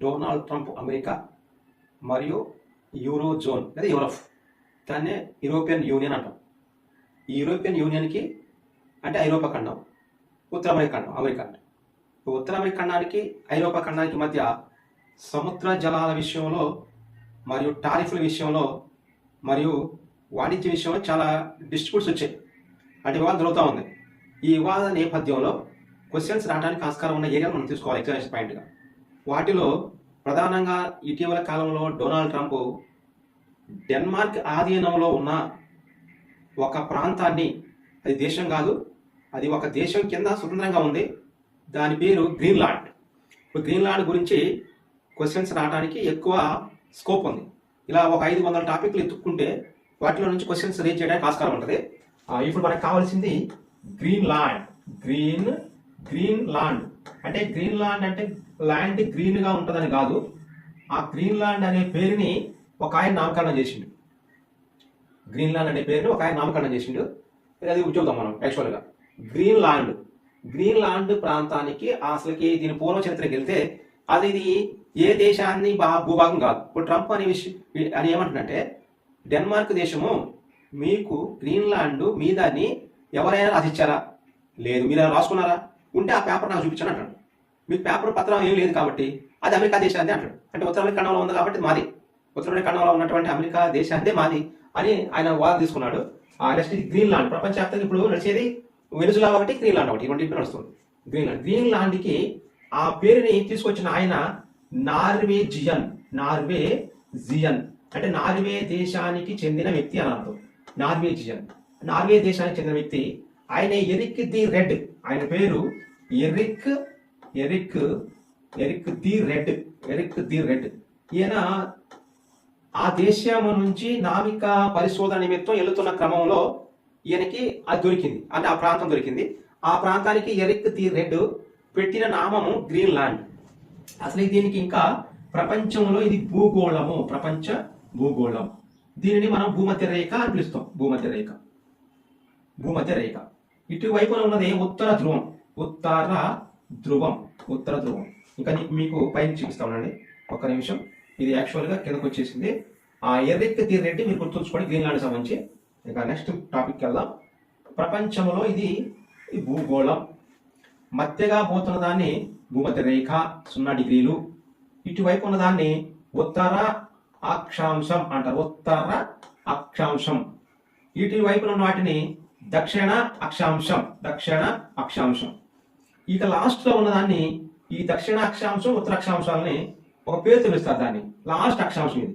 Donald Trump America మరియు euro zone లేదా Europe, దాన్నే యూరోపియన్ యూనియన్ అంటాం. ఈ యూరోపియన్ యూనియన్కి అంటే ఐరోపా ఖండం, ఉత్తర అమెరికా ఖండం అమెరికా. ఉత్తర అమెరికా ఖండానికి ఐరోపా ఖండానికి మధ్య సముద్ర జలాల విషయంలో మరియు టారిఫ్ల విషయంలో మరియు వాణిజ్య విషయంలో చాలా డిస్ప్యూట్స్ వచ్చాయి. అంటే వివాదం జరుగుతూ ఉంది. ఈ వివాద నేపథ్యంలో క్వశ్చన్స్ రావడానికి ఆస్కారం ఉన్న ఏరియా మనం తీసుకోవాలి ఎక్స్ప్లెనేషన్ పాయింట్గా. వాటిలో ప్రధానంగా ఇటీవల కాలంలో డొనాల్డ్ ట్రంప్ డెన్మార్క్ ఆధీనంలో ఉన్న ఒక ప్రాంతాన్ని, అది దేశం కాదు, అది ఒక దేశం కింద స్వతంత్రంగా ఉంది, దాని పేరు గ్రీన్లాండ్. ఇప్పుడు గ్రీన్లాండ్ గురించి క్వశ్చన్స్ రావడానికి ఎక్కువ స్కోప్ ఉంది. ఇలా ఒక 500 టాపిక్లు ఎత్తుక్కుంటే వాటిలో నుంచి క్వశ్చన్స్ రేజ్ చేయడానికి ఆస్కారం ఉంటుంది. ఇప్పుడు మనకు కావాల్సింది గ్రీన్లాండ్. గ్రీన్లాండ్ అంటే గ్రీన్లాండ్ అంటే ల్యాండ్ గ్రీన్గా ఉంటుందని కాదు, ఆ గ్రీన్లాండ్ అనే పేరుని ఒక ఆయన నామకరణం చేసిండు. గ్రీన్లాండ్ అనే పేరుని ఒక ఆయన నామకరణం చేసిండు. అది చూద్దాం మనం. యాక్చువల్గా గ్రీన్లాండ్ ప్రాంతానికి అసలుకి దీని పూర్వ చరిత్రకి వెళ్తే ఇది ఏ దేశాన్ని భూభాగం కాదు. ఇప్పుడు ట్రంప్ అనే విషయం అని ఏమంటుందంటే, డెన్మార్క్ దేశము మీకు గ్రీన్లాండ్ మీదని ఎవరైనా రాసిచ్చారా? లేదు. మీరు రాసుకున్నారా? ఉంటే ఆ పేపర్ నాకు చూపించాను అంటాడు. మీకు పేపర్ పత్రం ఏం లేదు కాబట్టి అది అమెరికా దేశాన్ని అంటాడు. అంటే ఉత్తర అమెరికా ఖండంలో ఉంది కాబట్టి మాది, ఉత్తర అమెరికా ఖండంలో ఉన్నటువంటి అమెరికా దేశాన్ని మాది అని ఆయన వాదన తీసుకున్నాడు. నెక్స్ట్ గ్రీన్లాండ్ ప్రపంచవ్యాప్తంగా ఇప్పుడు నడిచేది వెనుజులా ఒకటి, గ్రీన్లాండ్ ఒకటి, ఇటువంటి నడుస్తుంది. గ్రీన్లాండ్కి ఆ పేరుని తీసుకొచ్చిన ఆయన నార్వేజియన్ అంటే నార్వే దేశానికి చెందిన వ్యక్తి అని అర్థం. నార్వే దేశానికి చెందిన వ్యక్తి. ఆయన ఎరిక్ ది రెడ్. ఆయన పేరు ఎరిక్ ది రెడ్. ఈయన ఆ దేశం నుంచి నావిక పరిశోధన నిమిత్తం వెళుతున్న క్రమంలో ఈయనకి అది దొరికింది, అంటే ఆ ప్రాంతం దొరికింది. ఆ ప్రాంతానికి ఎరిక్ ది రెడ్ పెట్టిన నామము గ్రీన్లాండ్. అసలు దీనికి ఇంకా ప్రపంచంలో ఇది ప్రపంచ భూగోళం. దీనిని మనం భూమధ్య రేఖ అని పిలుస్తాం. భూమధ్య రేఖ. ఇటువైపున ఉన్నది ఉత్తర ధ్రువం. ఇంకా మీకు పైన చూపిస్తామండి, ఒక్క నిమిషం. ఇది యాక్చువల్గా కిందకు వచ్చేసింది. ఆ ఎర్రెక్ ది రెడ్డి మీరు గుర్తుంచుకోండి, గ్రీన్లాండ్ సంబంధించి. ఇంకా నెక్స్ట్ టాపిక్ వెళ్దాం. ప్రపంచంలో ఇది భూగోళం. మధ్యగా పోతున్న దాన్ని భూమధ్య రేఖ 0 డిగ్రీలు. ఇటువైపు ఉన్న దాన్ని ఉత్తర అక్షాంశం అంటారు. ఇటువైపున ఉన్న వాటిని దక్షిణ అక్షాంశం. ఇక లాస్ట్ లో ఉన్నదాన్ని ఈ దక్షిణ అక్షాంశం, ఉత్తర అక్షాంశాలని ఒక పేరు తెలుస్తారు. దాన్ని లాస్ట్ అక్షాంశం ఇది.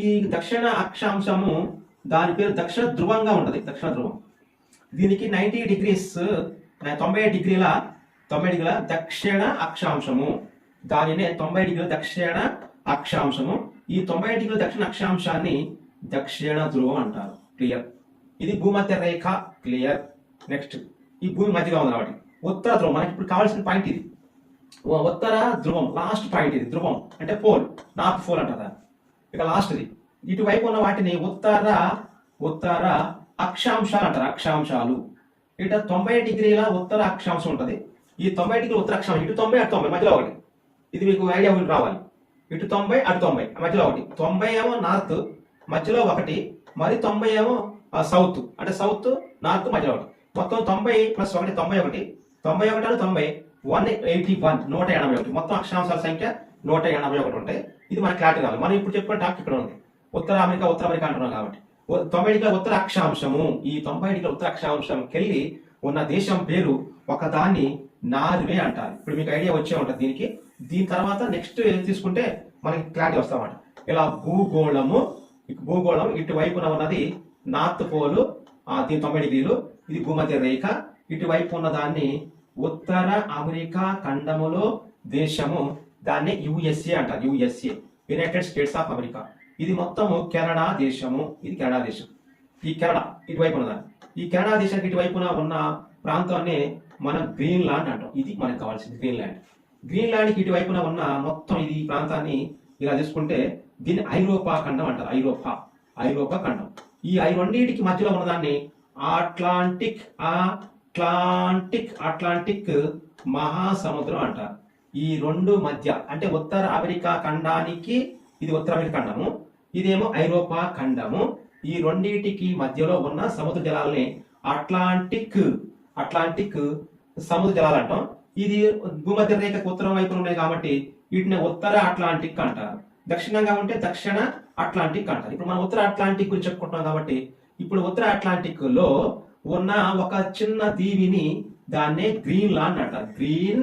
ఈ దక్షిణ అక్షాంశము దాని పేరు దక్షిణ ధ్రువంగా ఉంటుంది. దక్షిణ ధ్రువం. దీనికి 90 డిగ్రీల దక్షిణ అక్షాంశము. దానినే 90 డిగ్రీల దక్షిణ అక్షాంశము. ఈ 90 డిగ్రీల దక్షిణ అక్షాంశాన్ని దక్షిణ ధ్రువం అంటారు. క్లియర్? ఇది భూమధ్య రేఖ. క్లియర్? నెక్స్ట్ ఈ భూమి మధ్యగా ఉంది కాబట్టి ఉత్తర ధ్రువం. మనకి ఇప్పుడు కావాల్సిన పాయింట్ ఇది. ఉత్తర ధ్రువం లాస్ట్ పాయింట్ ఇది. ధ్రువం అంటే పోల్, నార్త్ పోల్ అంటారు. ఇక లాస్ట్ ఇది. ఇటువైపు ఉన్న వాటిని ఉత్తర అక్షాంశాలు అంటారు. అక్షాంశాలు. ఇట 90 డిగ్రీల ఉత్తర అక్షాంశం ఉంటుంది. ఈ 90 డిగ్రీల ఉత్తర అక్షాంశం ఇటు 90 అటు 90 మధ్యలో ఒకటి. ఇది మీకు ఐడియా రావాలి. ఇటు 90 అటు 90 మధ్యలో ఒకటి. 90 ఏమో నార్త్ మధ్యలో ఒకటి, మరి 90 ఏమో సౌత్, అంటే సౌత్ నార్త్ మధ్యలో ఒకటి. మొత్తం 90 + 1 91. 91 అని 90 181 181. మొత్తం అక్షాంశాల సంఖ్య 181 ఉంటాయి. ఇది మనకి క్లారిటీ కావాలి. మనం ఇప్పుడు చెప్పుకున్న టాపిక్ ఇక్కడ ఉంది. ఉత్తర అమెరికా అంటున్నాం కాబట్టి 90 డిగ్రీల ఉత్తర అక్షాంశము. ఈ 90 డిగ్రీల ఉత్తర అక్షాంశంకెళ్ళి ఉన్న దేశం పేరు ఒకదాన్ని నార్వే అంటారు. ఇప్పుడు మీకు ఐడియా వచ్చే ఉంటుంది దీనికి. దీని తర్వాత నెక్స్ట్ తీసుకుంటే మనకి క్లారిటీ వస్తామన్నమాట. ఇలా భూగోళం ఇటువైపున ఉన్నది నార్త్ పోలు, దీని 90 డిగ్రీలు. ఇది భూమధ్య రేఖ. ఇటువైపు ఉన్న దాన్ని ఉత్తర అమెరికా ఖండములో దేశము, దాన్ని USA అంటారు. United states of America. ఇది మొత్తము కెనడా దేశము. ఇది కెనడా దేశం. ఈ కెనడా ఇటువైపు ఉన్నదాన్ని, ఈ కెనడా దేశానికి ఇటువైపున ఉన్న ప్రాంతాన్ని మనం గ్రీన్లాండ్ అంటాం. ఇది మనకు కావాల్సింది గ్రీన్లాండ్కి ఇటువైపున ఉన్న మొత్తం ఈ ప్రాంతాన్ని ఇలా తీసుకుంటే దీన్ని ఐరోపా ఖండం అంటారు. ఐరోపా ఖండం. ఈ రెండింటికి మధ్యలో ఉన్నదాన్ని అట్లాంటిక్ మహాసముద్రం అంటారు. ఈ రెండు మధ్య అంటే ఉత్తర అమెరికా ఖండానికి ఇది ఉత్తర అమెరికా ఖండము, ఇదేమో ఐరోపా ఖండము. ఈ రెండింటికి మధ్యలో ఉన్న సముద్ర జలాలని అట్లాంటిక్ సముద్ర జలాలు అంటాం. ఇది భూమధ్య రేఖకు ఉత్తరం వైపున ఉన్నాయి కాబట్టి వీటిని ఉత్తర అట్లాంటిక్ అంటారు. దక్షిణంగా ఉంటే దక్షిణ అట్లాంటిక్ అంటారు. ఇప్పుడు మనం ఉత్తర అట్లాంటిక్ గురించి చెప్పుకుంటున్నాం కాబట్టి ఇప్పుడు ఉత్తర అట్లాంటిక్ లో ఉన్న ఒక చిన్న దీవిని దాన్నే గ్రీన్లాండ్ అంటారు. గ్రీన్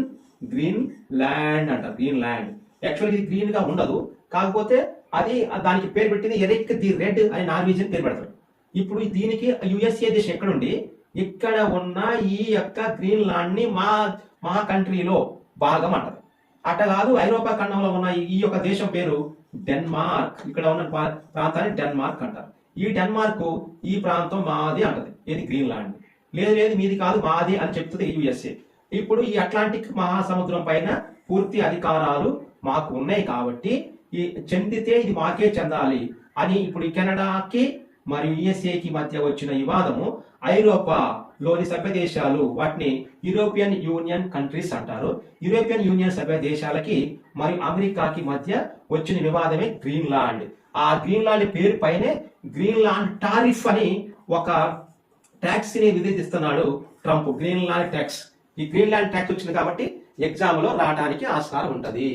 ల్యాండ్ అంటారు. గ్రీన్ ల్యాండ్ యాక్చువల్గా ఇది గ్రీన్ గా ఉండదు, కాకపోతే అది దానికి పేరు పెట్టింది ఎరిక్ ది రెడ్ అని నార్వేజియన్ పేరు పెడతారు. ఇప్పుడు దీనికి యుఎస్ఏ దేశం ఎక్కడుండి ఇక్కడ ఉన్న ఈ యొక్క గ్రీన్లాండ్ ని మా కంట్రీలో భాగం అంటారు. అట్ట కాదు, ఐరోపా ఖండంలో ఉన్న ఈ యొక్క దేశం పేరు డెన్మార్క్. ఇక్కడ ఉన్న ప్రాంతాన్ని డెన్మార్క్ అంటారు. ఈ డెన్మార్క్ ఈ ప్రాంతం మాది అంటది. ఇది గ్రీన్లాండ్. లేదు మీది కాదు మాది అని చెప్తుంది యుఎస్ఏ. ఇప్పుడు ఈ అట్లాంటిక్ మహాసముద్రం పైన పూర్తి అధికారాలు మాకు ఉన్నాయి కాబట్టి ఈ చెందితే ఇది మాకే చెందాలి అని ఇప్పుడు ఈ కెనడాకి మరియు యుఎస్ఏకి మధ్య వచ్చిన వివాదము ఐరోపాలోని సభ్య దేశాలు వాటిని యూరోపియన్ యూనియన్ కంట్రీస్ అంటారు. యూరోపియన్ యూనియన్ సభ్య దేశాలకి మరియు అమెరికాకి మధ్య వచ్చిన వివాదమే గ్రీన్లాండ్. ఆ గ్రీన్లాండ్ పేరు పైనే గ్రీన్లాండ్ టారిఫ్ అని ఒక ట్యాక్స్ ని విధిస్తున్నాడు ట్రంప్. Greenland tax. ఈ గ్రీన్లాండ్ ట్యాక్స్ వచ్చింది కాబట్టి ఎగ్జామ్ లో రావడానికి ఆస్కారం ఉంటది.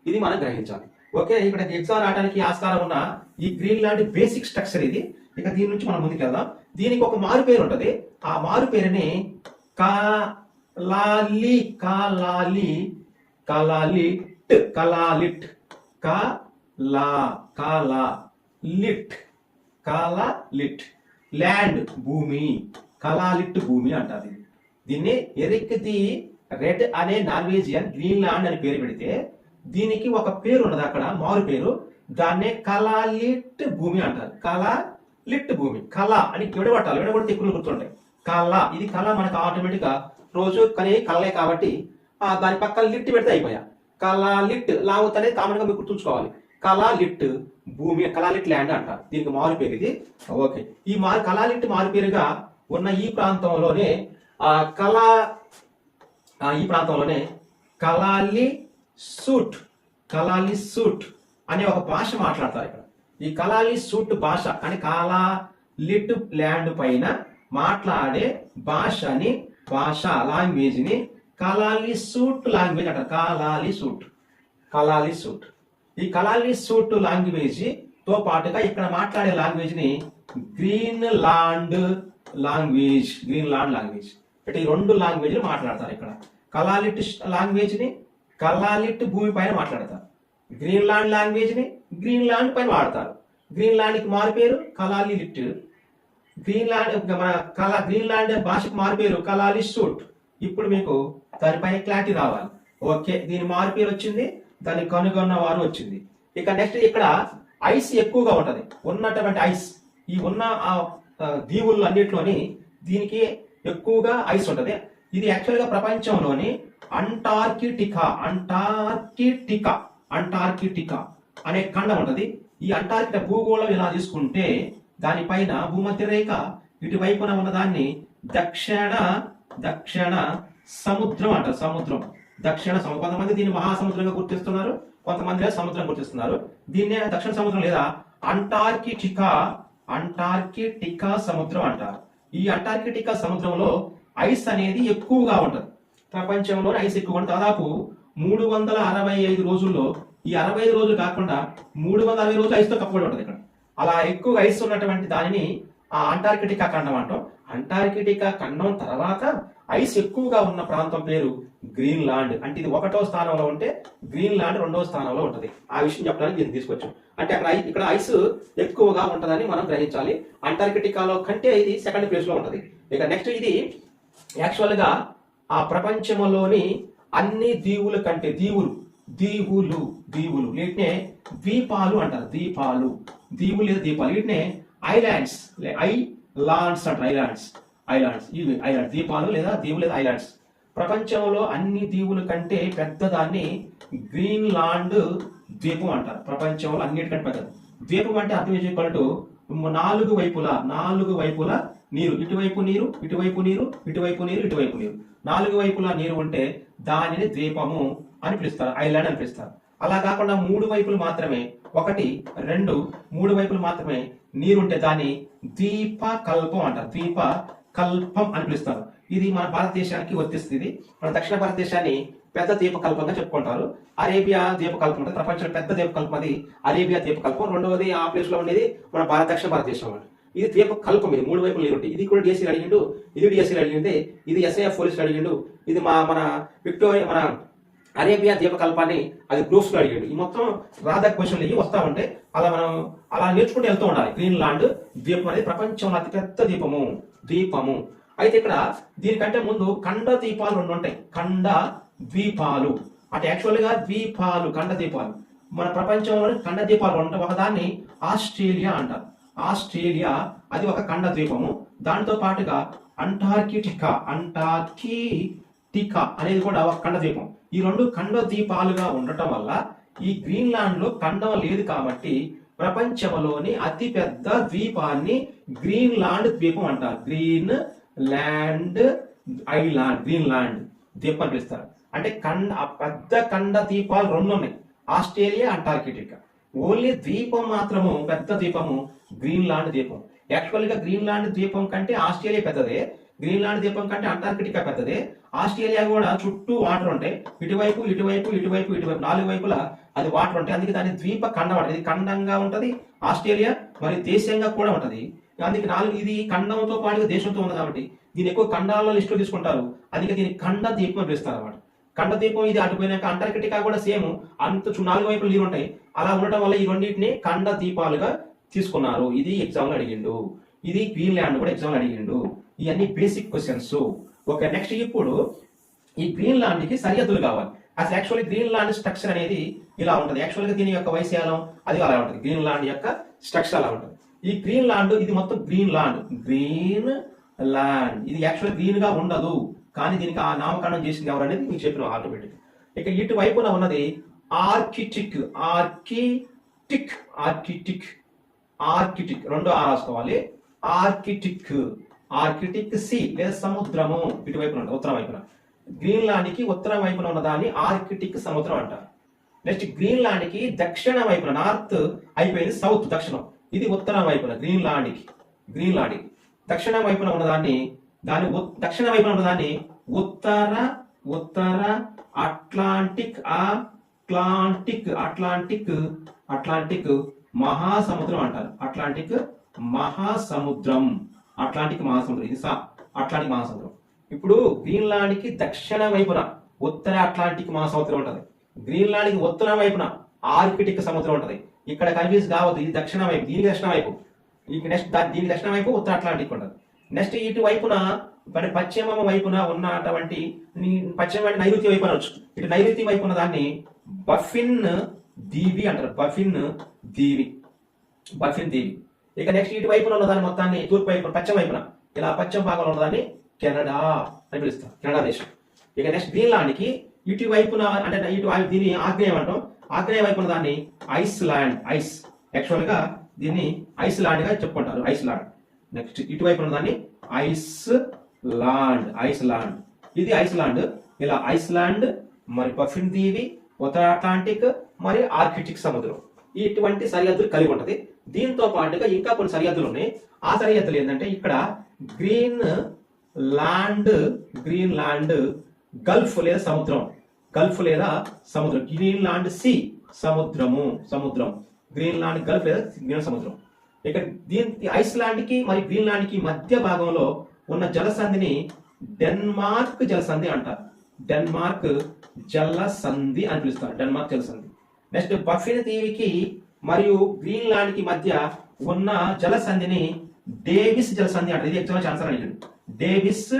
ఇది మనం గ్రహించాలి. ఓకే, ఇక్కడ ఎగ్జామ్ రావడానికి ఆస్కారం ఉన్న ఈ గ్రీన్లాండ్ బేసిక్ స్ట్రక్చర్ ఇది. ఇక దీని నుంచి మనం ముందుకు వెళ్దాం. దీనికి ఒక మారు పేరు ఉంటది. ఆ మారు పేరుని కాలాలిట్ ల్యాండ్ భూమి, కలాలిట్ భూమి అంటారు. దీన్ని ఎరిక్ ది రెడ్ అనే నార్వేజియన్ గ్రీన్లాండ్ అని పేరు పెడితే దీనికి ఒక పేరు ఉన్నది అక్కడ మారు పేరు. దాన్నే కలాలిట్ భూమి అంటారు. కలాలిట్ భూమి. కళ అని విడగొడితే ఎక్కువ గుర్తుంటాయి. కళ, ఇది కళ మనకు ఆటోమేటిక్ గా రోజు కానీ కళలే కాబట్టి దాని పక్కన లిట్ పెడితే అయిపోయా. కలాలిట్ లావుత్ అనేది కామన్ గా మీరు గుర్తుంచుకోవాలి. కలాలిట్ భూమి, కలాలిట్ ల్యాండ్ అంటారు. దీనికి మారు పేరు ఇది. ఓకే, ఈ కలాలిట్ మారు పేరుగా ఉన్న ఈ ప్రాంతంలోనే కలాలి సూట్ అనే ఒక భాష మాట్లాడతారు ఇక్కడ. ఈ కలాలి సూట్ భాష అని కలాలిట్ ల్యాండ్ పైన మాట్లాడే లాంగ్వేజ్ ని కలాలి సూట్ లాంగ్వేజ్ అంటారు. కలాలి సూట్. ఈ కలాలి సూట్ లాంగ్వేజ్ తో పాటుగా ఇక్కడ మాట్లాడే లాంగ్వేజ్ ని గ్రీన్లాండ్ లాంగ్వేజ్ అంటే ఈ రెండు లాంగ్వేజ్లు మాట్లాడతారు ఇక్కడ. కలాలిట్ లాంగ్వేజ్ ని కలాలిట్ భూమి పైన మాట్లాడతారు. గ్రీన్లాండ్ లాంగ్వేజ్ ని గ్రీన్లాండ్ పైన వాడతారు. గ్రీన్లాండ్ కి మారు పేరు కలాలిట్. గ్రీన్లాండ్ భాషకు మారు పేరు కలాలి సూట్. ఇప్పుడు మీకు దానిపైన క్లారిటీ రావాలి. ఓకే, దీని మారు పేరు వచ్చింది, దాన్ని కనుగొన్న వారు వచ్చింది. ఇక నెక్స్ట్ ఇక్కడ ఐస్ ఎక్కువగా ఉంటది. ఉన్నటువంటి ఐస్ ఈ ఉన్న దీవులు అన్నిట్లోని దీనికి ఎక్కువగా ఐస్ ఉంటది. ఇది యాక్చువల్ గా ప్రపంచంలోని అంటార్కిటికా అనే ఖండం ఉంటది. ఈ అంటార్కిటికా భూగోళం ఇలా తీసుకుంటే దానిపైన భూమధ్య రేఖ ఇటువైపున ఉన్న దాన్ని దక్షిణ సముద్రం అంటారు. దక్షిణ సముద్రం. కొంతమంది దీన్ని మహాసముద్రంగా గుర్తిస్తున్నారు, కొంతమంది సముద్రం గుర్తిస్తున్నారు. దీన్నే దక్షిణ సముద్రం లేదా అంటార్కిటికా సముద్రం అంటారు. ఈ అంటార్కిటికా సముద్రంలో ఐస్ అనేది ఎక్కువగా ఉంటది. ప్రపంచంలో ఐస్ ఎక్కువ ఉంటుంది. దాదాపు 365 రోజుల్లో ఈ 65 రోజులు కాకుండా 360 రోజులు ఐస్ తో కప్పబడి ఉంటుంది ఇక్కడ. అలా ఎక్కువ ఐస్ ఉన్నటువంటి దానిని ఆ అంటార్కిటికా ఖండం అంటాం. అంటార్కిటికా ఖండం తర్వాత ఐస్ ఎక్కువగా ఉన్న ప్రాంతం పేరు గ్రీన్లాండ్. అంటే ఇది 1వ స్థానంలో ఉంటే గ్రీన్లాండ్ 2వ స్థానంలో ఉంటది. ఆ విషయం చెప్పడానికి దీన్ని తీసుకొచ్చాం. అంటే ఇక్కడ ఐస్ ఎక్కువగా ఉంటదని మనం గ్రహించాలి. అంటార్కిటికాలో కంటే ఇది 2nd ప్లేస్ లో ఉంటది. ఇక నెక్స్ట్ ఇది యాక్చువల్ గా ఆ ప్రపంచంలోని అన్ని దీవుల కంటే దీవులు వీటినే ద్వీపాలు అంటారు. దీవులు లేదా దీపాలు వీటినే ఐలాండ్స్ అంటారు. ఐలాండ్స్ ద్వీపాలు లేదా దీవులు లేదా ఐలాండ్స్. ప్రపంచంలో అన్ని దీవుల కంటే పెద్దదాన్ని గ్రీన్లాండ్ ద్వీపం అంటారు. ప్రపంచంలో అన్నిటికంటే పెద్దది. ద్వీపం అంటే అర్థం చెప్పాలంటూ 4 వైపులా నీరు, ఇటువైపు నీరు, ఇటువైపు నీరు, ఇటువైపు నీరు, ఇటువైపు నీరు, 4 వైపులా నీరు ఉంటే దానిని ద్వీపము అని పిలుస్తారు, ఐలాండ్ అని పిలుస్తారు. అలా కాకుండా 3 వైపులు మాత్రమే, 1 2 3 వైపులు మాత్రమే నీరుంటే దాన్ని ద్వీప కల్పం అంటారు. ద్వీప కల్పం అని పిలుస్తారు. ఇది మన భారతదేశానికి వర్తిస్తుంది. మన దక్షిణ భారతదేశాన్ని పెద్ద ద్వీపకల్పంగా చెప్పుకుంటారు. అరేబియా ద్వీపకల్పం అంటే ప్రపంచంలో పెద్ద ద్వీపకల్పం, అది అరేబియా ద్వీపకల్పం. రెండవది ఆ ప్లేస్ లో ఉండేది మన దక్షిణ భారతదేశం. ఇది ద్వీపకల్పం, ఇది 3 వైపులు నీరుంటాయి. ఇది కూడా డిఎస్సీ అడిగిండు, ఇది డిఎస్సీ అడిగింది, ఇది ఎస్ఐఎఫ్ పోలీసులు అడిగిండు, ఇది మన విక్టోరియా మన అరేబియా ద్వీపకల్పాన్ని అది గ్రూప్స్ లో అడిగాడు. ఈ మొత్తం రాధా క్వశ్చన్లు ఇవి వస్తా ఉంటే అలా నేర్చుకుంటూ వెళ్తూ ఉండాలి. గ్రీన్లాండ్ ద్వీపం అనేది ప్రపంచంలో అతిపెద్ద ద్వీపము. అయితే ఇక్కడ దీనికంటే ముందు ఖండ ద్వీపాలు 2 ఉంటాయి. ఖండ ద్వీపాలు అంటే యాక్చువల్ గా ద్వీపాలు, ఖండ ద్వీపాలు. మన ప్రపంచంలోని ఖండ ద్వీపాలు ఉంటాయి. ఒకదాన్ని ఆస్ట్రేలియా అంటారు. ఆస్ట్రేలియా అది ఒక ఖండ ద్వీపము. దాంతో పాటుగా అంటార్కిటికా అనేది కూడా ఒక ఖండ ద్వీపం. ఈ 2 ఖండ ద్వీపాలుగా ఉండటం వల్ల ఈ గ్రీన్లాండ్ లో ఖండం లేదు కాబట్టి ప్రపంచంలోని అతి పెద్ద ద్వీపాన్ని గ్రీన్లాండ్ ద్వీపం అంటారు. గ్రీన్లాండ్ ద్వీపం అని పిలుస్తారు. అంటే పెద్ద ఖండ ద్వీపాలు 2 ఉన్నాయి, ఆస్ట్రేలియా, అంటార్కిటికా. ఓన్లీ ద్వీపం మాత్రము, పెద్ద ద్వీపము గ్రీన్లాండ్ ద్వీపం. యాక్చువల్ గా గ్రీన్లాండ్ ద్వీపం కంటే ఆస్ట్రేలియా పెద్దదే, గ్రీన్లాండ్ ద్వీపం కంటే అంటార్కిటికా పెద్దదే. ఆస్ట్రేలియా కూడా చుట్టూ వాటర్ ఉంటాయి, ఇటువైపు 4 వైపులా అది వాటర్ ఉంటాయి. అందుకే దాని ద్వీప ఖండం అంటారు. ఇది ఖండంగా ఉంటది ఆస్ట్రేలియా, మరి దేశంగా కూడా ఉంటది. అందుకే ఇది ఖండంతో పాటుగా దేశంతో ఉంది కాబట్టి దీని ఎక్కువ ఖండాలలో లిస్టులో తీసుకుంటారు. అందుకే దీన్ని ఖండ ద్వీపం అని పిలుస్తారు అన్నమాట. ఖండ ద్వీపం ఇది అటుపోయినాక అంటార్కిటికా కూడా సేమ్, అంత 4 వైపులు నీరు ఉంటాయి. అలా ఉండటం వల్ల ఈ రెండింటిని ఖండ ద్వీపాలుగా తీసుకున్నారు. ఇది ఎగ్జామ్ లో అడిగిండు. ఇది గ్రీన్లాండ్ కూడా ఎగ్జామ్ లో అడిగిండు. ఇవన్నీ బేసిక్ క్వశ్చన్స్. ఓకే, నెక్స్ట్ ఇప్పుడు ఈ గ్రీన్లాండ్ కి సరిహద్దులు కావాలి. అసలు యాక్చువల్లీ గ్రీన్లాండ్ స్ట్రక్చర్ అనేది ఇలా ఉంటుంది. యాక్చువల్గా దీని యొక్క వైశాల్యం అది అలా ఉంటుంది. గ్రీన్లాండ్ యొక్క స్ట్రక్చర్ అలా ఉంటుంది. ఈ గ్రీన్లాండ్ ఇది మొత్తం గ్రీన్ ల్యాండ్ ఇది యాక్చువల్ గ్రీన్ గా ఉండదు, కానీ దీనికి ఆ నామకరణం చేసింది ఎవరు అనేది మీకు చెప్పిన ఆటోమేటిక్. ఇక ఇటు వైపున ఉన్నది ఆర్కిటిక్ 2 రాసుకోవాలి. ఆర్కిటిక్ సీ లేదా సముద్రము ఇటువైపున ఉంటుంది, ఉత్తరం వైపున. గ్రీన్లాండ్ కి ఉత్తరం వైపున ఉన్న దాన్ని ఆర్కిటిక్ సముద్రం అంటారు. నెక్స్ట్ గ్రీన్లాండ్ కి దక్షిణ వైపున, నార్త్ అయిపోయింది, సౌత్ దక్షిణం, ఇది ఉత్తరం వైపున. గ్రీన్లాండ్ కి దక్షిణ వైపున ఉన్నదాన్ని దక్షిణ వైపున ఉన్నదాన్ని ఉత్తర అట్లాంటిక్ మహాసముద్రం అంటారు. అట్లాంటిక్ మహాసముద్రం ఇది అట్లాంటిక్ మహాసముద్రం. ఇప్పుడు గ్రీన్లాండ్ కి దక్షిణ వైపున ఉత్తర అట్లాంటిక్ మహాసముద్రం ఉంటది. గ్రీన్లాండ్ కి ఉత్తర వైపున ఆర్కిటిక్ సముద్రం ఉంటది. ఇక్కడ కన్ఫ్యూజ్ కావద్దు, ఇది దక్షిణ వైపు, దీనికి దక్షిణ వైపు. నెక్స్ట్ దీనికి దక్షిణ వైపు ఉత్తర అట్లాంటిక్ ఉంటది. నెక్స్ట్ ఇటు వైపున పశ్చిమ వైపున ఉన్నటువంటి పశ్చిమ నైరుతి వైపు అనొచ్చు. ఇటు నైరుతి వైపున దాన్ని బఫిన్ దీవి అంటారు. బఫిన్ దీవి. ఇక నెక్స్ట్ ఇటు వైపున ఉన్నదాన్ని మొత్తాన్ని తూర్పు వైపున, పశ్చిమ వైపున, ఇలా పశ్చిమ భాగంలో ఉన్నదాన్ని కెనడా అని పిలుస్తారు, కెనడా దేశం. ఇక నెక్స్ట్ గ్రీన్లాండ్ కి ఇటు వైపున అంటే దీన్ని ఆగ్నేయం అంటాం. ఆగ్నేయ వైపున దాన్ని ఐస్లాండ్. యాక్చువల్ గా దీన్ని ఐస్లాండ్ గా చెప్పుకుంటారు, ఐస్లాండ్. నెక్స్ట్ ఇటువైపు ఉన్న దాన్ని ఐస్లాండ్. ఇది ఐస్లాండ్. ఇలా ఐస్లాండ్, మరి బఫిన్ దీవి, ఉత్తర అట్లాంటిక్, మరి ఆర్కిటిక్ సముద్రం, ఇటువంటి సరిహద్దులు కలిగి ఉంటది. దీంతో పాటుగా ఇంకా కొన్ని సరిహద్దులు ఉన్నాయి. ఆ సరిహద్దులు ఏంటంటే ఇక్కడ గ్రీన్లాండ్ గల్ఫ్ లేదా సముద్రం, గ్రీన్లాండ్ సీ సముద్రం, గ్రీన్లాండ్ గల్ఫ్ లేదా సముద్రం. ఇక ఐస్లాండ్ కి మరి గ్రీన్లాండ్ కి మధ్య భాగంలో ఉన్న జలసంధిని డెన్మార్క్ జలసంధి అంటారు. డెన్మార్క్ జలసంధి అని పిలుస్తారు, డెన్మార్క్ జలసంధి. నెక్స్ట్ బఫిన్ దీవికి మరియు గ్రీన్లాండ్ కి మధ్య ఉన్న జలసంధిని డేవిస్ జలసంధి అంటారు. ఇది ఎగ్జామ్ ఆన్సర్ అడిగాడు. డేవిస్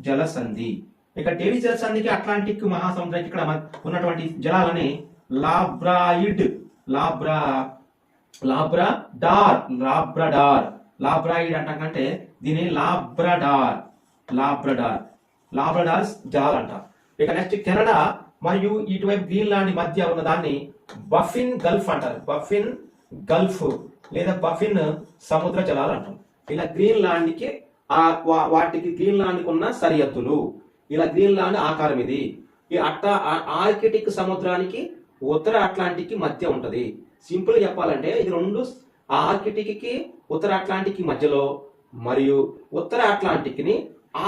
జలసంధి. ఇక డేవిస్ జలసంధికి అట్లాంటిక్ మహాసముద్రానికి ఇక్కడ ఉన్నటువంటి జలాలని లాబ్రాయిడ్ అంటాకంటే దీని లాబ్రడార్ జలాలు అంటారు. ఇక నెక్స్ట్ కెనడా మరియు ఇటువైపు గ్రీన్లాండ్ మధ్య ఉన్న దాన్ని బఫిన్ గల్ఫ్ అంటారు. బఫిన్ గల్ఫ్ లేదా బఫిన్ సముద్ర జలాలు అంటారు. ఇలా గ్రీన్లాండ్ కి గ్రీన్లాండ్ ఉన్న సరిహద్దులు. ఇలా గ్రీన్లాండ్ ఆకారం ఇది. ఈ ఆర్కిటిక్ సముద్రానికి ఉత్తర అట్లాంటిక్ మధ్య ఉంటది. సింపుల్ చెప్పాలంటే ఇది రెండు ఆర్కిటిక్ కి ఉత్తర అట్లాంటిక్ మధ్యలో మరియు ఉత్తర అట్లాంటిక్ ని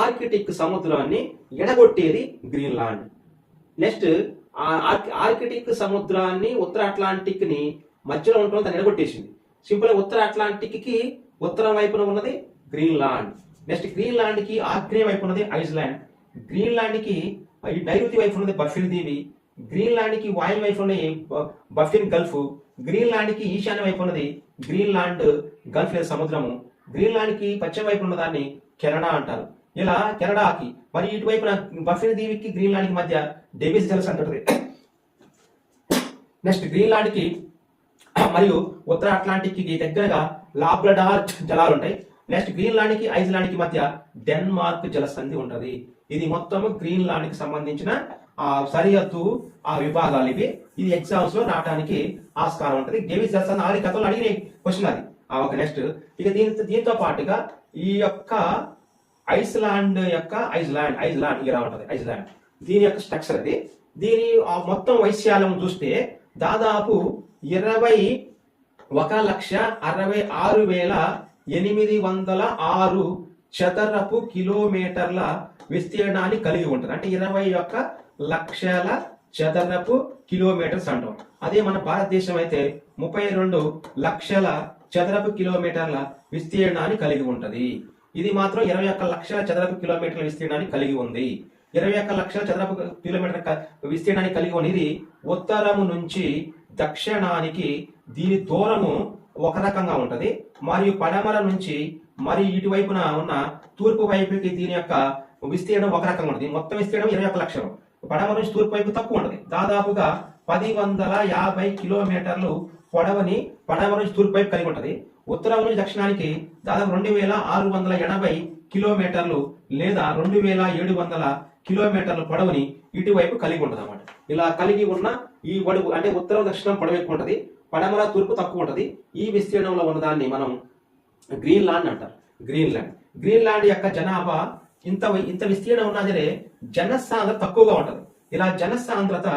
ఆర్కిటిక్ సముద్రాన్ని ఎడగొట్టేది గ్రీన్లాండ్. నెక్స్ట్ ఆర్కిటిక్ సముద్రాన్ని ఉత్తర అట్లాంటిక్ ని మధ్యలో ఉండటం దాన్ని ఎడగొట్టేసింది. సింపుల్ ఉత్తర అట్లాంటిక్ కి ఉత్తరం వైపున ఉన్నది గ్రీన్లాండ్. నెక్స్ట్ గ్రీన్లాండ్ కి ఆగ్నేయ వైపు ఉన్నది ఐస్లాండ్. గ్రీన్లాండ్ కి నైరుతి వైపు ఉన్నది బఫిన్ దీవి. గ్రీన్లాండ్ కి వాయు వైపు ఉన్నది బఫిన్ గల్ఫ్. గ్రీన్లాండ్ కి ఈశాన్య వైపు ఉన్నది గ్రీన్లాండ్ గల్ఫ్ లేదా సముద్రము. గ్రీన్లాండ్ కి పశ్చిమ వైపు ఉన్న దాన్ని కెనడా అంటారు. ఇలా కెనడాకి మరి ఇటువైపున బఫిన్ దీవికి గ్రీన్లాండ్ కి మధ్య డేవిస్ జలసంధి అంటుంది. నెక్స్ట్ గ్రీన్లాండ్ కి మరియు ఉత్తర అట్లాంటిక్ కి దగ్గరగా లాబ్రడార్ జలాలు ఉంటాయి. నెక్స్ట్ గ్రీన్లాండ్ కి ఐస్లాండ్ కి మధ్య డెన్మార్క్ జలసంధి ఉంటది. ఇది మొత్తం గ్రీన్లాండ్ కి సంబంధించిన సరిహద్దు విభాగాలు ఇవి. ఇది ఎగ్జామ్స్ లో రావడానికి ఆస్కారం ఉంటుంది. డేవిస్ జలసంధి ఆల్రెడీ గతంలో అడిగిన క్వశ్చన్ అది. ఒక నెక్స్ట్ ఇక దీంతో పాటుగా ఈ యొక్క ఐస్లాండ్ ఇలా ఉంటుంది. ఐస్లాండ్ దీని యొక్క స్ట్రక్చర్ అది. దీని మొత్తం వైశాల్యం చూస్తే దాదాపు 21,66,806 చదరపు కిలోమీటర్ల విస్తీర్ణాన్ని కలిగి ఉంటుంది. అంటే 21,00,000 చదరపు కిలోమీటర్స్ అంటాం. అదే మన భారతదేశం అయితే 32,00,000 చదరపు కిలోమీటర్ల విస్తీర్ణాన్ని కలిగి ఉంటది. ఇది మాత్రం 21,00,000 చదరపు కిలోమీటర్ల విస్తీర్ణాన్ని కలిగి ఉంది. 21,00,000 చదరపు కిలోమీటర్ విస్తీర్ణాన్ని కలిగి ఉంది. ఇది ఉత్తరము నుంచి దక్షిణానికి దీని దూరము ఒక రకంగా ఉంటది. మరియు పడమర నుంచి మరి ఇటువైపున ఉన్న తూర్పు వైపుకి దీని యొక్క విస్తీర్ణం ఒక రకంగా ఉంటుంది. మొత్తం విస్తీర్ణం 21,00,000. పడమర నుంచి తూర్పు వైపు తక్కువ ఉంటుంది. దాదాపుగా 1,050 కిలోమీటర్లు పొడవని పడమర నుంచి తూర్పు వైపు కలిగి ఉంటుంది. ఉత్తరం నుంచి దక్షిణానికి దాదాపు 2,680 కిలోమీటర్లు లేదా 2,700 కిలోమీటర్ల పొడవుని ఇటువైపు కలిగి ఉంటుంది అన్నమాట. ఇలా కలిగి ఉన్న ఈ పొడవు అంటే ఉత్తరం దక్షిణం పొడవు ఎక్కువ ఉంటుంది, పడమర తూర్పు తక్కువ ఉంటుంది. ఈ విస్తీర్ణంలో ఉన్నదాన్ని మనం గ్రీన్లాండ్ అంటారు. గ్రీన్లాండ్ యొక్క జనాభా ఇంత విస్తీర్ణం ఉన్నా సరే జనసాంద్రత తక్కువగా ఉంటుంది. ఇలా జనసాంద్రత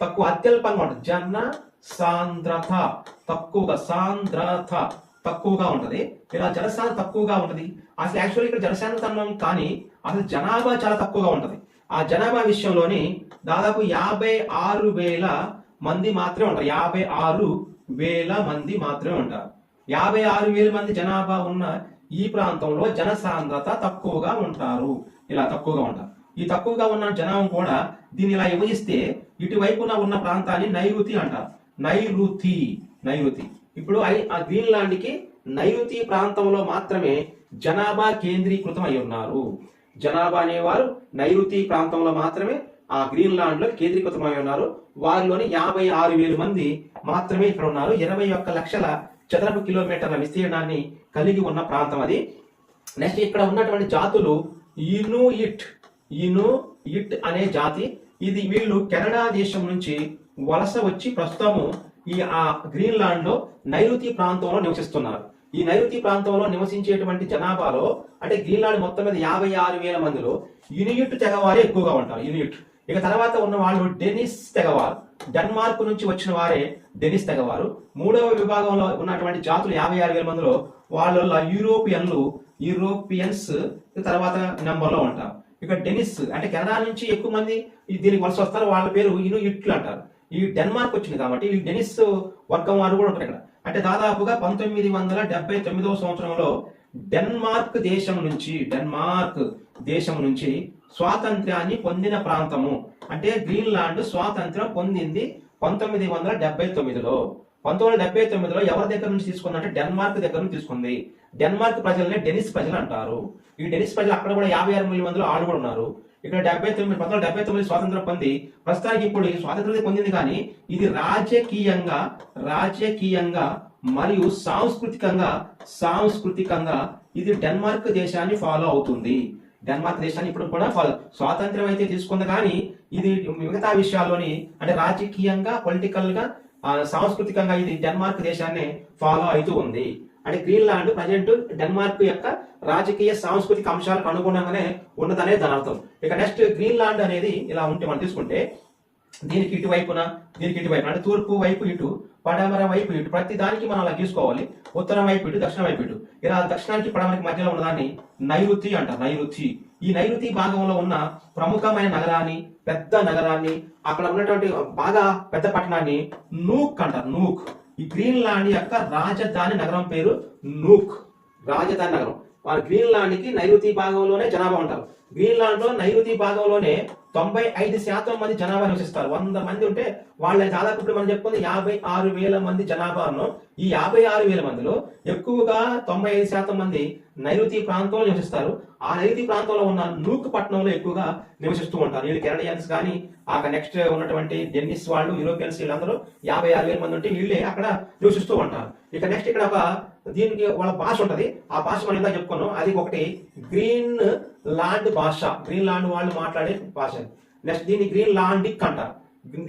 తక్కువ అత్యల్పంగా ఉంటుంది. జనసాంద్రత తక్కువగా ఉంటది. ఇలా జనసాంద్రత తక్కువగా ఉంటది. అసలు యాక్చువల్లీ ఇక్కడ జనసాంద్రత అన్నాం కానీ అసలు జనాభా చాలా తక్కువగా ఉంటది. ఆ జనాభా విషయంలోని దాదాపు 56,000 మంది మాత్రమే ఉంటారు. 56,000 మంది మాత్రమే ఉంటారు. 56,000 మంది జనాభా ఉన్న ఈ ప్రాంతంలో జనసాంద్రత తక్కువగా ఉంటారు. ఇలా తక్కువగా ఉంటారు. ఈ తక్కువగా ఉన్న జనాభా కూడా దీన్ని ఇలా విభజిస్తే ఇటువైపున ఉన్న ప్రాంతాన్ని నైరుతి అంటారు. నైరుతి. ఇప్పుడు ఆ గ్రీన్లాండ్ కి నైరుతి ప్రాంతంలో మాత్రమే జనాభా కేంద్రీకృతం అయి ఉన్నారు. జనాభా అనేవారు నైరుతి ప్రాంతంలో మాత్రమే ఆ గ్రీన్లాండ్ లో కేంద్రీకృతమై ఉన్నారు. వారిలోని 56,000 మంది మాత్రమే ఇక్కడ ఉన్నారు. 21,00,000 చదరపు కిలోమీటర్ల విస్తీర్ణాన్ని కలిగి ఉన్న ప్రాంతం అది. నెక్స్ట్ ఇక్కడ ఉన్నటువంటి జాతులు ఇనుయిట్ అనే జాతి. ఇది వీళ్ళు కెనడా దేశం నుంచి వలస వచ్చి ప్రస్తుతము ఆ గ్రీన్లాండ్ లో నైరుతి ప్రాంతంలో నివసిస్తున్నారు. ఈ నైరుతి ప్రాంతంలో నివసించేటువంటి జనాభాలో అంటే గ్రీన్లాండ్ మొత్తం మీద 56,000 మందిలో ఇనుయిట్ తెగవారే ఎక్కువగా ఉంటారు. ఇక తర్వాత ఉన్న వాళ్ళు డెనిస్ తెగవారు. డెన్మార్క్ నుంచి వచ్చిన వారే డెనిస్ తెగవారు. మూడవ విభాగంలో ఉన్నటువంటి జాతులు 56,000 మందిలో వాళ్ళ యూరోపియన్స్ తర్వాత నెంబర్ లో ఉంటారు. ఇక డెనిస్ అంటే కెనడా నుంచి ఎక్కువ మంది దీనికి వలస వస్తారు. వాళ్ళ పేరు ఇనుయిట్లు అంటారు. ఈ డెన్మార్క్ వచ్చింది కాబట్టి ఈ డెనిస్ వర్గం వారు కూడా ఉంటారు ఇక్కడ. అంటే దాదాపుగా 1979వ సంవత్సరంలో డెన్మార్క్ దేశం నుంచి స్వాతంత్ర్యాన్ని పొందిన ప్రాంతము. అంటే గ్రీన్లాండ్ స్వాతంత్ర్యం పొందింది 1979లో. 1979లో ఎవరి దగ్గర నుంచి తీసుకుందంటే డెన్మార్క్ దగ్గర నుంచి తీసుకుంది. డెన్మార్క్ ప్రజలనే డెనిస్ ప్రజలు అంటారు. ఈ డెనిస్ ప్రజలు అక్కడ కూడా 56,000 మందిలో ఆడు కూడా ఉన్నారు. ఇక్కడ 1979 స్వాతంత్రం పొంది ప్రస్తుతానికి ఇప్పుడు స్వాతంత్రం పొందింది కానీ ఇది రాజకీయంగా మరియు సాంస్కృతికంగా ఇది డెన్మార్క్ దేశాన్ని ఫాలో అవుతుంది. డెన్మార్క్ దేశాన్ని ఇప్పుడు కూడా స్వాతంత్రం అయితే తీసుకుంది కానీ ఇది మిగతా విషయాల్లోని అంటే రాజకీయంగా పొలిటికల్ గా సాంస్కృతికంగా ఇది డెన్మార్క్ దేశాన్ని ఫాలో అవుతూ ఉంది. అంటే గ్రీన్లాండ్ ప్రజెంట్ డెన్మార్క్ యొక్క రాజకీయ సాంస్కృతిక అంశాలకు అనుగుణంగానే ఉన్నదనే దాని అర్థం. ఇక నెక్స్ట్ గ్రీన్లాండ్ అనేది ఇలా ఉంటే మనం తీసుకుంటే దీనికి ఇటువైపున అంటే తూర్పు వైపు ఇటు, పడమర వైపు ఇటు, ప్రతి దానికి మనం అలా గీసుకోవాలి. ఉత్తరం వైపు ఇటు, దక్షిణ వైపు ఇటు. ఇలా దక్షిణానికి పడమరకి మధ్యలో ఉన్నదాన్ని నైరుతి అంటారు. నైరుతి. ఈ నైరుతి భాగంలో ఉన్న ప్రముఖమైన నగరాన్ని, పెద్ద నగరాన్ని, అక్కడ ఉన్నటువంటి బాగా పెద్ద పట్టణాన్ని నూక్ అంటారు. నూక్. ఈ గ్రీన్లాండ్ యొక్క రాజధాని నగరం పేరు నూక్. రాజధాని నగరం. వాళ్ళ గ్రీన్లాండ్ కి నైరుతి భాగంలోనే జనాభా ఉంటారు. గ్రీన్లాండ్ లో నైరుతి భాగంలోనే 95% మంది జనాభా నివసిస్తారు. 100 మంది ఉంటే వాళ్ళ దాదాపు ఇప్పుడు మనం చెప్పుకుంది 56,000 మంది జనాభాను. ఈ 56,000 మందిలో ఎక్కువగా 95% మంది నైరుతి ప్రాంతంలో నివసిస్తారు. ఆ నైరుతి ప్రాంతంలో ఉన్న నూక్ పట్టణంలో ఎక్కువగా నివసిస్తూ ఉంటారు. వీళ్ళు కెనడియన్స్ కానీ అక్కడ నెక్స్ట్ ఉన్నటువంటి డెన్నిస్ వాళ్ళు, యూరోపియన్స్ వీళ్ళందరూ 56,000 మంది ఉంటే వీళ్ళే అక్కడ నివసిస్తూ ఉంటారు. ఇక నెక్స్ట్ ఇక్కడ ఒక దీనికి వాళ్ళ భాష ఉంటది. ఆ భాష మనం ఇందా చెప్పుకున్నాం. అది ఒకటి గ్రీన్ లాండ్ భాష. గ్రీన్లాండ్ వాళ్ళు మాట్లాడే భాష. నెక్స్ట్ దీన్ని గ్రీన్లాండిక్ అంటారు.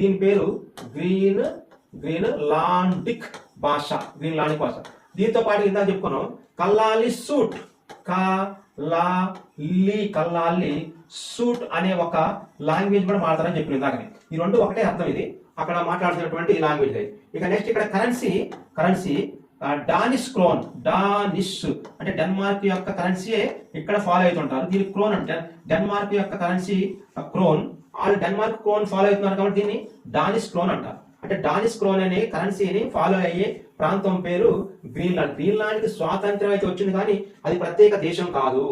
దీని పేరు గ్రీన్లాండిక్ భాష. గ్రీన్లాండిక్ భాష. దీంతో పాటు ఇందా చెప్పుకున్నాం కల్లాలి సూట్. కల్లాలి సూట్ అనే ఒక లాంగ్వేజ్ కూడా మాట్లాడతారని చెప్పిన ఇందాకనే. ఈ రెండు ఒకటే అర్థం. ఇది అక్కడ మాట్లాడుతున్నటువంటి లాంగ్వేజ్. ఇక నెక్స్ట్ ఇక్కడ కరెన్సీ డానిష్ క్రోన్. డానిష్ అంటే డెన్మార్క్ యొక్క కరెన్సీ ఇక్కడ ఫాలో అవుతుంటారు. దీని క్రోన్ అంటే డెన్మార్క్ యొక్క కరెన్సీ క్రోన్. వాళ్ళు డెన్మార్క్ క్రోన్ ఫాలో అవుతున్నారు కాబట్టి దీన్ని డానిష్ క్రోన్ అంటారు. అంటే డానిష్ క్రోన్ అనే కరెన్సీని ఫాలో అయ్యే ప్రాంతం పేరు గ్రీన్లాండ్. గ్రీన్లాండ్ కి స్వాతంత్రం అయితే వచ్చింది కానీ అది ప్రత్యేక దేశం కాదు.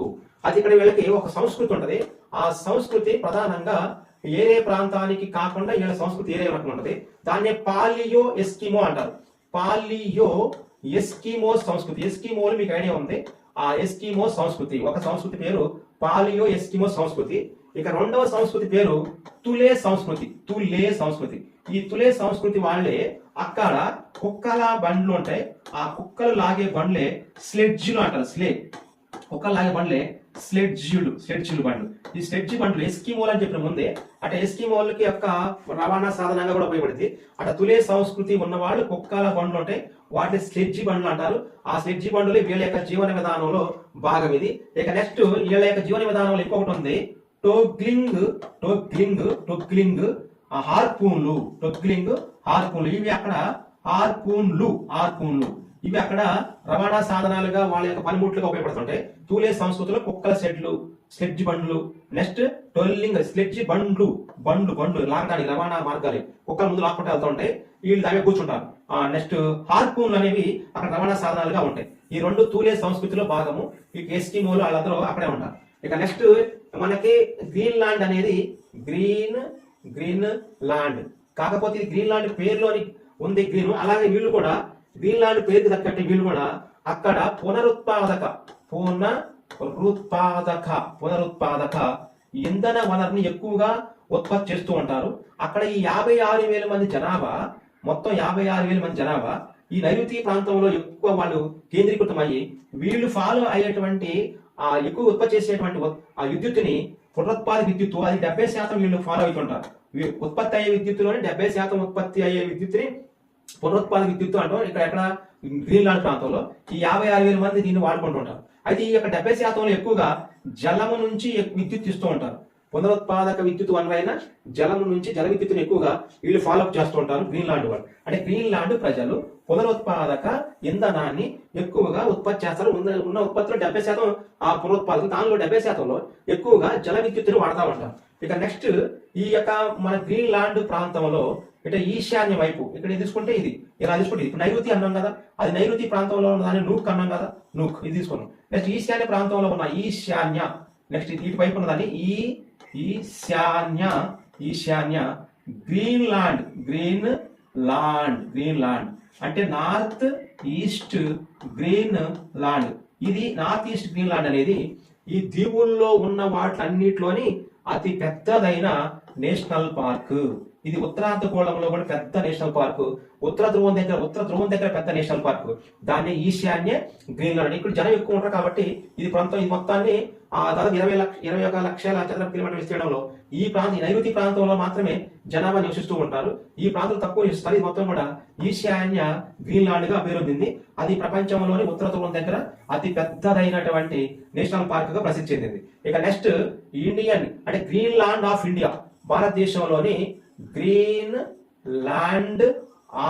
అది ఇక్కడ వీళ్ళకి ఒక సంస్కృతి ఉంటది. ఆ సంస్కృతి ప్రధానంగా ఏరే ప్రాంతానికి కాకుండా వీళ్ళ సంస్కృతి ఏరే రకం ఉంటది. దాన్నే పాలియో ఎస్కిమో అంటారు. పాలియో ఎస్కిమో సంస్కృతి. ఎస్కిమోలు మీకు ఐడియా ఉంది. ఆ ఎస్కిమో సంస్కృతి ఒక సంస్కృతి పేరు పాలియో ఎస్కిమో సంస్కృతి. ఇక రెండవ సంస్కృతి పేరు తులే సంస్కృతి. ఈ తులే సంస్కృతి వాళ్ళే అక్కడ కుక్కల బండ్లు ఉంటాయి. ఆ కుక్కలు లాగే బండ్లే స్లెడ్జ్లు అంటారు. కుక్కలు లాగే బండ్లే స్లెడ్జ్లు బండ్లు. ఈ స్లెడ్జ్ బండ్లు ఎస్కిమోలు అని చెప్పిన ముందే అటు ఎస్కిమోలకి యొక్క రవాణా సాధనంగా కూడా ఉపయోగపడింది. అటు తులే సంస్కృతి ఉన్నవాళ్ళు కుక్కల బండ్లు ఉంటాయి. వాటిని స్లెడ్జి బండ్లు అంటారు. ఆ స్లెడ్జి బండ్లు వీళ్ళ యొక్క జీవన విధానంలో భాగం ఇది. ఇక నెక్స్ట్ వీళ్ళ యొక్క జీవన విధానంలో ఇంకొకటి ఉంది టోగ్లింగ్ హార్పూన్లు. ఇవి అక్కడ హార్పూన్లు ఇవి అక్కడ రవాణా సాధనాలుగా వాళ్ళ యొక్క పనిముట్లుగా ఉపయోగపడుతుంటాయి. తూలే సంస్కృతిలో కుక్కల స్లెడ్జ్ బండ్లు. నెక్స్ట్ టోల్లింగ్ స్లెడ్జ్ బండ్లు లాగడానికి రవాణా మార్గాలు. కుక్కల ముందు లాక్కుంటే వెళ్తూ ఉంటాయి. వీళ్ళు దాని కూర్చుంటారు. నెక్స్ట్ హార్పూన్లు అనేవి అక్కడ రవాణా సాధనాలుగా ఉంటాయి. ఈ రెండు తూలే సంస్కృతిలో భాగము. ఈ ఎస్కిమోలు వాళ్ళందరూ అక్కడే ఉంటారు. ఇక నెక్స్ట్ మనకి గ్రీన్లాండ్ అనేది గ్రీన్ ల్యాండ్ కాకపోతే ఇది గ్రీన్లాండ్ పేరులోని ఉంది గ్రీన్. అలాగే వీళ్ళు కూడా గ్రీన్లాండ్ పేరుకి తగ్గట్టు వీళ్ళు కూడా అక్కడ పునరుత్పాదక ఇంధన వనరుని ఎక్కువగా ఉత్పత్తి చేస్తూ ఉంటారు. అక్కడ ఈ 56,000 మంది జనాభా, మొత్తం 56,000 మంది జనాభా ఈ నైరుతి ప్రాంతంలో ఎక్కువ వాళ్ళు కేంద్రీకృతమయ్యి వీళ్ళు ఫాలో అయ్యేటువంటి ఎక్కువ ఉత్పత్తి చేసేటువంటి ఆ విద్యుత్తుని పునరుత్పాదక విద్యుత్తు అది 70% వీళ్ళు ఫాలో అవుతుంటారు. ఉత్పత్తి అయ్యే విద్యుత్తులోనే 70% ఉత్పత్తి అయ్యే విద్యుత్తుని పునరుత్పాదక విద్యుత్తు అంటాం. ఎక్కడ గ్రీన్లాండ్ ప్రాంతంలో ఈ 56,000 మంది దీన్ని వాడుకుంటుంటారు. అయితే ఈ యొక్క 70% ఎక్కువగా జలము నుంచి విద్యుత్ ఇస్తూ ఉంటారు. పునరుత్పాదక విద్యుత్ వనరైన జలము నుంచి జల విద్యుత్తుని ఎక్కువగా వీళ్ళు ఫాలోఅప్ చేస్తూ ఉంటారు గ్రీన్లాండ్ వాళ్ళు. అంటే గ్రీన్లాండ్ ప్రజలు పునరుత్పాదక ఇంధనాన్ని ఎక్కువగా ఉత్పత్తి చేస్తారు. ఉన్న ఉత్పత్తిలో 70% ఆ పునరుత్పాదక, దానిలో 70%లో ఎక్కువగా జల విద్యుత్తుని వాడతా ఉంటారు. ఇక నెక్స్ట్ ఈ యొక్క మన గ్రీన్లాండ్ ప్రాంతంలో అంటే ఈశాన్య వైపు ఇక్కడ తీసుకుంటే ఇది ఇలా తీసుకుంటే ఇప్పుడు నైరుతి అన్నాం కదా, అది నైరుతి ప్రాంతంలో ఉన్న దాన్ని నూక్ అన్నాం కదా, నూక్ ఇది తీసుకున్నాం. నెక్స్ట్ ఈశాన్య ప్రాంతంలో ఉన్న ఈశాన్య, నెక్స్ట్ ఇటు వైపు ఉన్నదాన్ని ఈశాన్య గ్రీన్లాండ్ అంటే నార్త్ ఈస్ట్ గ్రీన్లాండ్. ఇది నార్త్ ఈస్ట్ గ్రీన్లాండ్ అనేది ఈ దీవుల్లో ఉన్న వాటిలన్నిటిలోని అతి పెద్దదైన నేషనల్ పార్క్. ఇది ఉత్తరార్ధగోళంలో కూడా పెద్ద నేషనల్ పార్క్. ఉత్తర ధ్రువం దగ్గర పెద్ద నేషనల్ పార్క్. దాన్ని ఈశాన్య గ్రీన్లాండ్. ఇక్కడ జనం ఎక్కువ ఉంటారు కాబట్టి ఇది మొత్తాన్ని దాదాపు 21 లక్షల చదరపు కిలోమీటర్ల విస్తీర్ణంలో ఈ నైరుతి ప్రాంతంలో మాత్రమే జనాభా నివసిస్తూ ఉంటారు. ఈ ప్రాంతం తక్కువ నివసిస్తారు. ఇది మొత్తం కూడా ఈశాన్య గ్రీన్లాండ్ గా పేరొందింది. అది ప్రపంచంలోని ఉత్తర ధ్రువం దగ్గర అతి పెద్దదైనటువంటి నేషనల్ పార్క్ గా ప్రసిద్ధి చెందింది. ఇక నెక్స్ట్ ఇండియన్ అంటే గ్రీన్లాండ్ ఆఫ్ ఇండియా, భారతదేశంలోని గ్రీన్ ల్యాండ్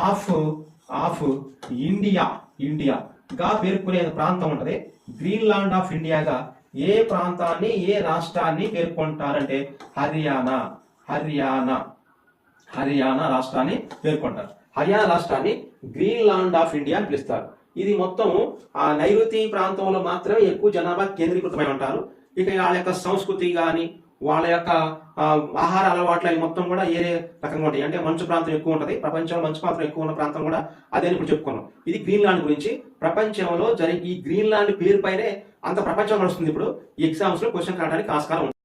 ఆఫ్ ఇండియాగా పేర్కొనే ప్రాంతం ఉంటది. గ్రీన్లాండ్ ఆఫ్ ఇండియాగా ఏ ప్రాంతాన్ని ఏ రాష్ట్రాన్ని పేర్కొంటారంటే హర్యానా రాష్ట్రాన్ని పేర్కొంటారు. హర్యానా రాష్ట్రాన్ని గ్రీన్లాండ్ ఆఫ్ ఇండియా అని పిలుస్తారు. ఇది మొత్తం ఆ నైరుతి ప్రాంతంలో మాత్రమే ఎక్కువ జనాభా కేంద్రీకృతమై ఉంటారు. ఇక వాళ్ళ యొక్క సంస్కృతి కానీ వాళ్ళ యొక్క ఆహార అలవాట్లు అవి మొత్తం కూడా ఏ రకంగా ఉంటాయి అంటే మంచు ప్రాంతం ఎక్కువ ఉంటుంది. ప్రపంచంలో మంచు ప్రాంతం ఎక్కువ ఉన్న ప్రాంతం కూడా అదే ఇప్పుడు చెప్పుకున్నాం. ఇది గ్రీన్లాండ్ గురించి. ప్రపంచంలో జరిగే ఈ గ్రీన్లాండ్ పేరు పైనే అంత ప్రపంచం నడుస్తుంది. ఇప్పుడు ఎగ్జామ్స్ లో క్వశ్చన్ కావడానికి ఆస్కారం ఉంది.